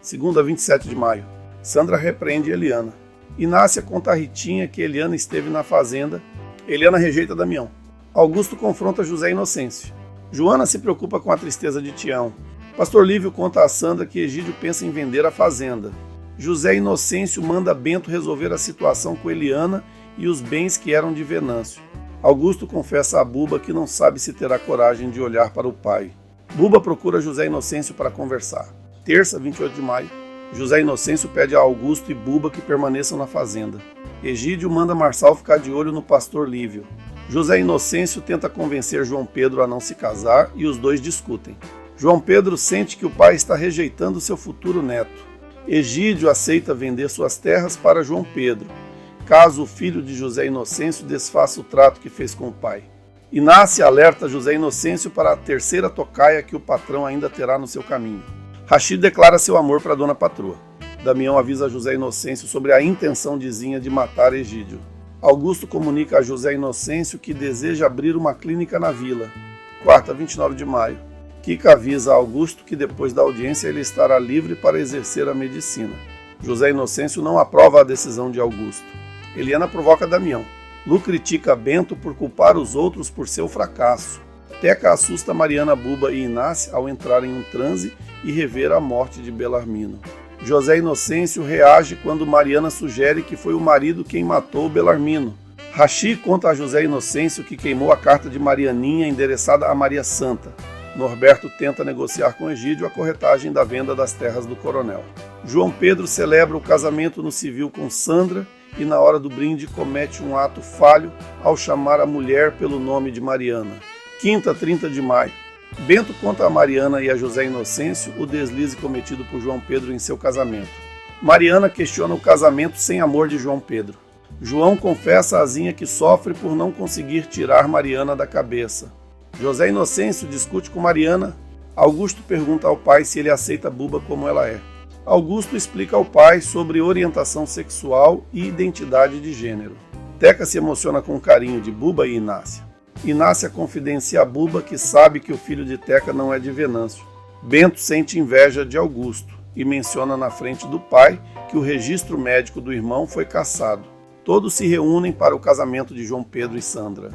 Segunda, 27 de maio. Sandra repreende Eliana. Inácia conta a Ritinha que Eliana esteve na fazenda. Eliana rejeita Damião. Augusto confronta José Inocêncio. Joana se preocupa com a tristeza de Tião. Pastor Lívio conta a Sandra que Egídio pensa em vender a fazenda. José Inocêncio manda Bento resolver a situação com Eliana e os bens que eram de Venâncio. Augusto confessa a Buba que não sabe se terá coragem de olhar para o pai. Buba procura José Inocêncio para conversar. Terça, 28 de maio. José Inocêncio pede a Augusto e Buba que permaneçam na fazenda. Egídio manda Marçal ficar de olho no pastor Lívio. José Inocêncio tenta convencer João Pedro a não se casar e os dois discutem. João Pedro sente que o pai está rejeitando seu futuro neto. Egídio aceita vender suas terras para João Pedro, caso o filho de José Inocêncio desfaça o trato que fez com o pai. Inácia alerta José Inocêncio para a terceira tocaia que o patrão ainda terá no seu caminho. Rachid declara seu amor para Dona Patroa. Damião avisa José Inocêncio sobre a intenção de Zinha de matar Egídio. Augusto comunica a José Inocêncio que deseja abrir uma clínica na vila. Quarta, 29 de maio. Kika avisa a Augusto que depois da audiência ele estará livre para exercer a medicina. José Inocêncio não aprova a decisão de Augusto. Eliana provoca Damião. Lu critica Bento por culpar os outros por seu fracasso. Teca assusta Mariana, Buba e Inácia ao entrar em um transe e rever a morte de Belarmino. José Inocêncio reage quando Mariana sugere que foi o marido quem matou Belarmino. Rachi conta a José Inocêncio que queimou a carta de Marianinha endereçada a Maria Santa. Norberto tenta negociar com Egídio a corretagem da venda das terras do coronel. João Pedro celebra o casamento no civil com Sandra e na hora do brinde comete um ato falho ao chamar a mulher pelo nome de Mariana. Quinta, 30 de maio. Bento conta a Mariana e a José Inocêncio o deslize cometido por João Pedro em seu casamento. Mariana questiona o casamento sem amor de João Pedro. João confessa a Zinha que sofre por não conseguir tirar Mariana da cabeça. José Inocêncio discute com Mariana. Augusto pergunta ao pai se ele aceita Buba como ela é. Augusto explica ao pai sobre orientação sexual e identidade de gênero. Teca se emociona com o carinho de Buba e Inácia. Inácia confidencia a Buba que sabe que o filho de Teca não é de Venâncio. Bento sente inveja de Augusto e menciona na frente do pai que o registro médico do irmão foi cassado. Todos se reúnem para o casamento de João Pedro e Sandra.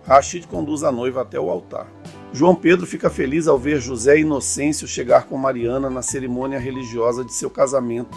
Rachid conduz a noiva até o altar. João Pedro fica feliz ao ver José Inocêncio chegar com Mariana na cerimônia religiosa de seu casamento.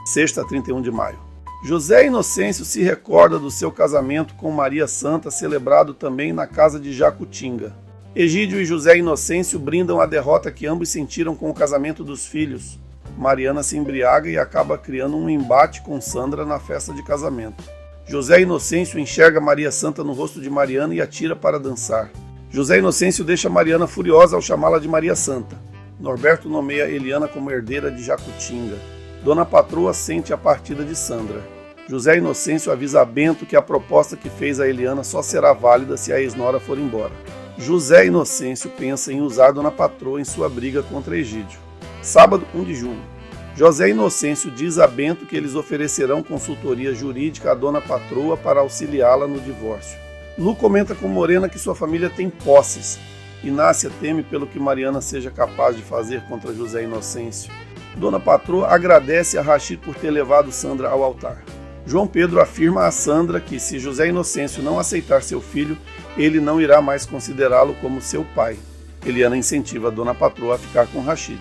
Sexta, 31 de maio. José Inocêncio se recorda do seu casamento com Maria Santa, celebrado também na casa de Jacutinga. Egídio e José Inocêncio brindam a derrota que ambos sentiram com o casamento dos filhos. Mariana se embriaga e acaba criando um embate com Sandra na festa de casamento. José Inocêncio enxerga Maria Santa no rosto de Mariana e atira para dançar. José Inocêncio deixa Mariana furiosa ao chamá-la de Maria Santa. Norberto nomeia Eliana como herdeira de Jacutinga. Dona Patroa sente a partida de Sandra. José Inocêncio avisa a Bento que a proposta que fez a Eliana só será válida se a ex-nora for embora. José Inocêncio pensa em usar Dona Patroa em sua briga contra Egídio. Sábado, 1 de junho. José Inocêncio diz a Bento que eles oferecerão consultoria jurídica à Dona Patroa para auxiliá-la no divórcio. Lu comenta com Morena que sua família tem posses. Inácia teme pelo que Mariana seja capaz de fazer contra José Inocêncio. Dona Patroa agradece a Rachid por ter levado Sandra ao altar. João Pedro afirma a Sandra que, se José Inocêncio não aceitar seu filho, ele não irá mais considerá-lo como seu pai. Eliana incentiva a Dona Patroa a ficar com Rachid.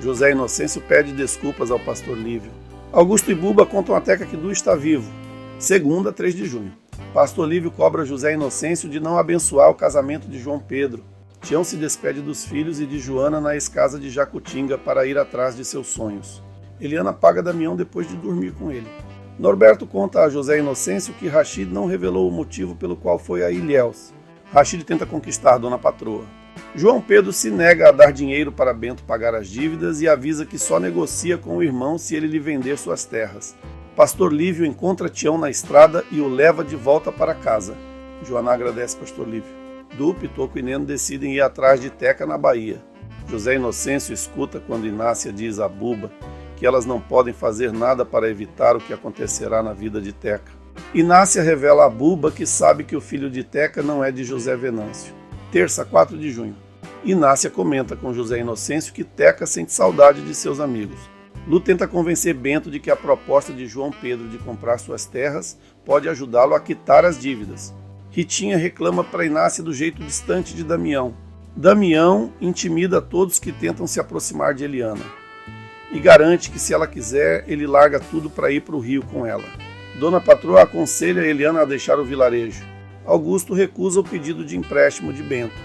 José Inocêncio pede desculpas ao pastor Lívio. Augusto e Buba contam a Teca que Du está vivo. Segunda, 3 de junho. Pastor Lívio cobra José Inocêncio de não abençoar o casamento de João Pedro. Tião se despede dos filhos e de Joana na escasa de Jacutinga para ir atrás de seus sonhos. Eliana paga Damião depois de dormir com ele. Norberto conta a José Inocêncio que Rachid não revelou o motivo pelo qual foi a Ilhéus. Rachid tenta conquistar Dona Patroa. João Pedro se nega a dar dinheiro para Bento pagar as dívidas e avisa que só negocia com o irmão se ele lhe vender suas terras. Pastor Lívio encontra Tião na estrada e o leva de volta para casa. Joana agradece Pastor Lívio. Du, Pitoco e Neno decidem ir atrás de Teca na Bahia. José Inocêncio escuta quando Inácia diz a Buba que elas não podem fazer nada para evitar o que acontecerá na vida de Teca. Inácia revela a Buba que sabe que o filho de Teca não é de José Venâncio. Terça, 4 de junho. Inácia comenta com José Inocêncio que Teca sente saudade de seus amigos. Lu tenta convencer Bento de que a proposta de João Pedro de comprar suas terras pode ajudá-lo a quitar as dívidas. Ritinha reclama para Inácia do jeito distante de Damião. Damião intimida todos que tentam se aproximar de Eliana e garante que, se ela quiser, ele larga tudo para ir para o Rio com ela. Dona Patroa aconselha Eliana a deixar o vilarejo. Augusto recusa o pedido de empréstimo de Bento.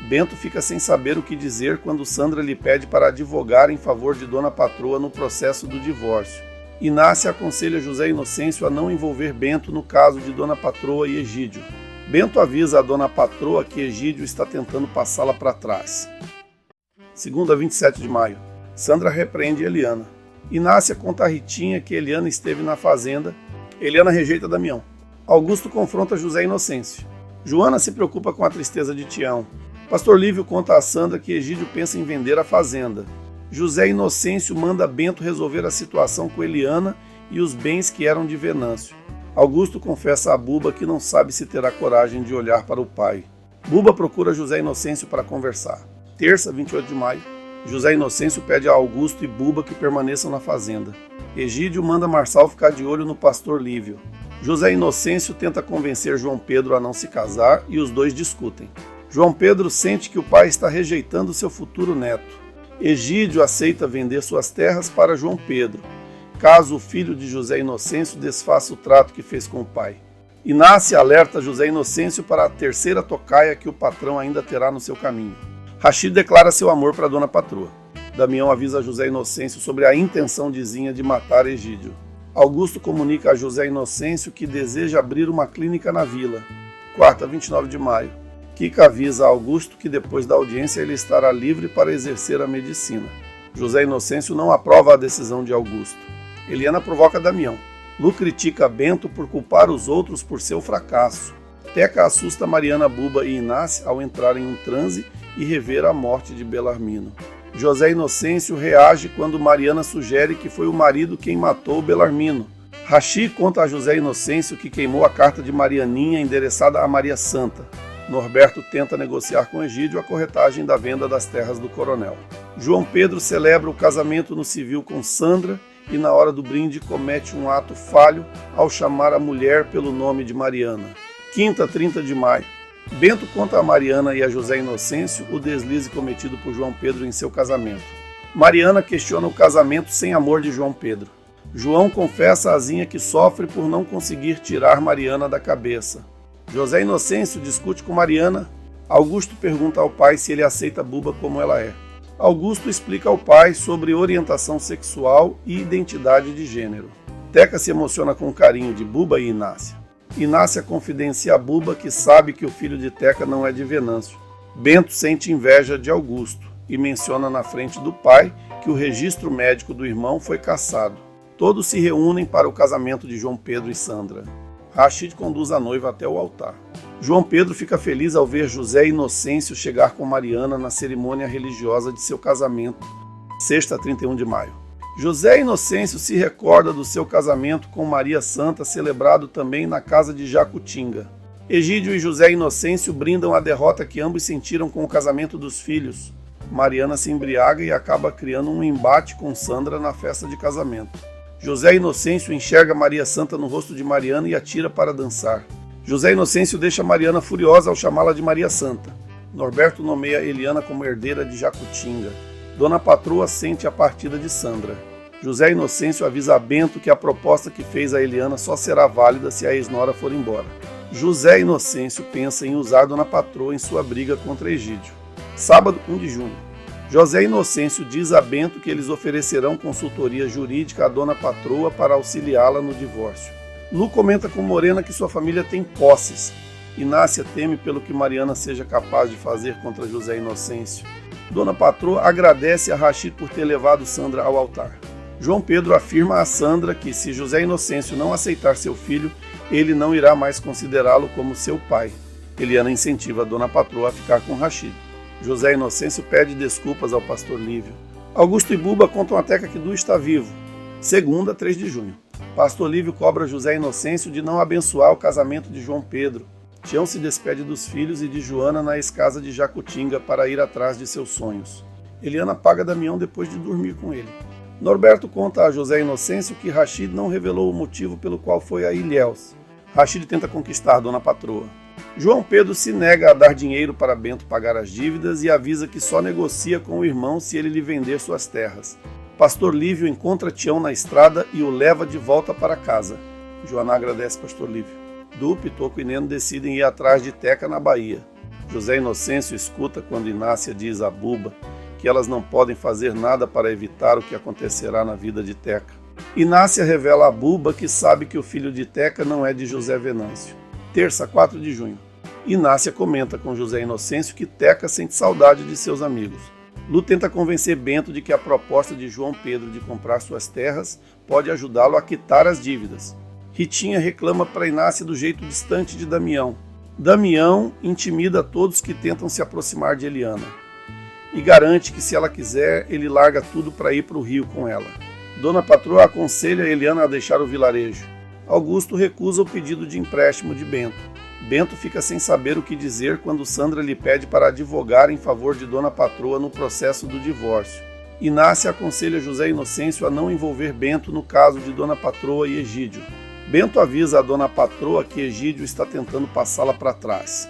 Bento fica sem saber o que dizer quando Sandra lhe pede para advogar em favor de Dona Patroa no processo do divórcio. Inácia aconselha José Inocêncio a não envolver Bento no caso de Dona Patroa e Egídio. Bento avisa a Dona Patroa que Egídio está tentando passá-la para trás. Segunda, 27 de maio. Sandra repreende Eliana. Inácia conta a Ritinha que Eliana esteve na fazenda. Eliana rejeita Damião. Augusto confronta José Inocêncio. Joana se preocupa com a tristeza de Tião. Pastor Lívio conta a Sandra que Egídio pensa em vender a fazenda. José Inocêncio manda Bento resolver a situação com Eliana e os bens que eram de Venâncio. Augusto confessa a Buba que não sabe se terá coragem de olhar para o pai. Buba procura José Inocêncio para conversar. Terça, 28 de maio. José Inocêncio pede a Augusto e Buba que permaneçam na fazenda. Egídio manda Marçal ficar de olho no pastor Lívio. José Inocêncio tenta convencer João Pedro a não se casar e os dois discutem. João Pedro sente que o pai está rejeitando seu futuro neto. Egídio aceita vender suas terras para João Pedro, caso o filho de José Inocêncio desfaça o trato que fez com o pai. Inácia alerta José Inocêncio para a terceira tocaia que o patrão ainda terá no seu caminho. Rachid declara seu amor para Dona Patroa. Damião avisa José Inocêncio sobre a intenção de Zinha de matar Egídio. Augusto comunica a José Inocêncio que deseja abrir uma clínica na vila. Quarta, 29 de maio. Kika avisa a Augusto que depois da audiência ele estará livre para exercer a medicina. José Inocêncio não aprova a decisão de Augusto. Eliana provoca Damião. Lu critica Bento por culpar os outros por seu fracasso. Teca assusta Mariana, Buba e Inácia ao entrar em um transe e rever a morte de Belarmino. José Inocêncio reage quando Mariana sugere que foi o marido quem matou Belarmino. Rachi conta a José Inocêncio que queimou a carta de Marianinha endereçada a Maria Santa. Norberto tenta negociar com Egídio a corretagem da venda das terras do coronel. João Pedro celebra o casamento no civil com Sandra e, na hora do brinde, comete um ato falho ao chamar a mulher pelo nome de Mariana. Quinta, 30 de maio. Bento conta a Mariana e a José Inocêncio o deslize cometido por João Pedro em seu casamento. Mariana questiona o casamento sem amor de João Pedro. João confessa a Zinha que sofre por não conseguir tirar Mariana da cabeça. José Inocêncio discute com Mariana. Augusto pergunta ao pai se ele aceita Buba como ela é. Augusto explica ao pai sobre orientação sexual e identidade de gênero. Teca se emociona com o carinho de Buba e Inácia. Inácia confidencia a Buba que sabe que o filho de Teca não é de Venâncio. Bento sente inveja de Augusto e menciona na frente do pai que o registro médico do irmão foi cassado. Todos se reúnem para o casamento de João Pedro e Sandra. Rachid conduz a noiva até o altar. João Pedro fica feliz ao ver José Inocêncio chegar com Mariana na cerimônia religiosa de seu casamento, sexta, 31 de maio. José Inocêncio se recorda do seu casamento com Maria Santa, celebrado também na casa de Jacutinga. Egídio e José Inocêncio brindam a derrota que ambos sentiram com o casamento dos filhos. Mariana se embriaga e acaba criando um embate com Sandra na festa de casamento. José Inocêncio enxerga Maria Santa no rosto de Mariana e atira para dançar. José Inocêncio deixa Mariana furiosa ao chamá-la de Maria Santa. Norberto nomeia Eliana como herdeira de Jacutinga. Dona Patroa sente a partida de Sandra. José Inocêncio avisa a Bento que a proposta que fez a Eliana só será válida se a ex-nora for embora. José Inocêncio pensa em usar Dona Patroa em sua briga contra Egídio. Sábado, 1 de junho. José Inocêncio diz a Bento que eles oferecerão consultoria jurídica à Dona Patroa para auxiliá-la no divórcio. Lu comenta com Morena que sua família tem posses. Inácia teme pelo que Mariana seja capaz de fazer contra José Inocêncio. Dona Patroa agradece a Rachid por ter levado Sandra ao altar. João Pedro afirma a Sandra que, se José Inocêncio não aceitar seu filho, ele não irá mais considerá-lo como seu pai. Eliana incentiva a Dona Patroa a ficar com Rachid. José Inocêncio pede desculpas ao pastor Lívio. Augusto e Buba contam a Teca que Du está vivo. Segunda, 3 de junho. Pastor Lívio cobra José Inocêncio de não abençoar o casamento de João Pedro. Tião se despede dos filhos e de Joana na ex-casa de Jacutinga para ir atrás de seus sonhos. Eliana paga Damião depois de dormir com ele. Norberto conta a José Inocêncio que Rachid não revelou o motivo pelo qual foi a Ilhéus. Rachid tenta conquistar Dona Patroa. João Pedro se nega a dar dinheiro para Bento pagar as dívidas e avisa que só negocia com o irmão se ele lhe vender suas terras. Pastor Lívio encontra Tião na estrada e o leva de volta para casa. Joaná agradece Pastor Lívio. Du, Pitoco e Neno decidem ir atrás de Teca na Bahia. José Inocêncio escuta quando Inácia diz a Buba que elas não podem fazer nada para evitar o que acontecerá na vida de Teca. Inácia revela a Buba que sabe que o filho de Teca não é de José Venâncio. Terça, 4 de junho. Inácia comenta com José Inocêncio que Teca sente saudade de seus amigos. Lu tenta convencer Bento de que a proposta de João Pedro de comprar suas terras pode ajudá-lo a quitar as dívidas. Ritinha reclama para Inácia do jeito distante de Damião. Damião intimida todos que tentam se aproximar de Eliana e garante que, se ela quiser, ele larga tudo para ir para o Rio com ela. Dona Patroa aconselha Eliana a deixar o vilarejo. Augusto recusa o pedido de empréstimo de Bento. Bento fica sem saber o que dizer quando Sandra lhe pede para advogar em favor de Dona Patroa no processo do divórcio. Inácia aconselha José Inocêncio a não envolver Bento no caso de Dona Patroa e Egídio. Bento avisa a Dona Patroa que Egídio está tentando passá-la para trás.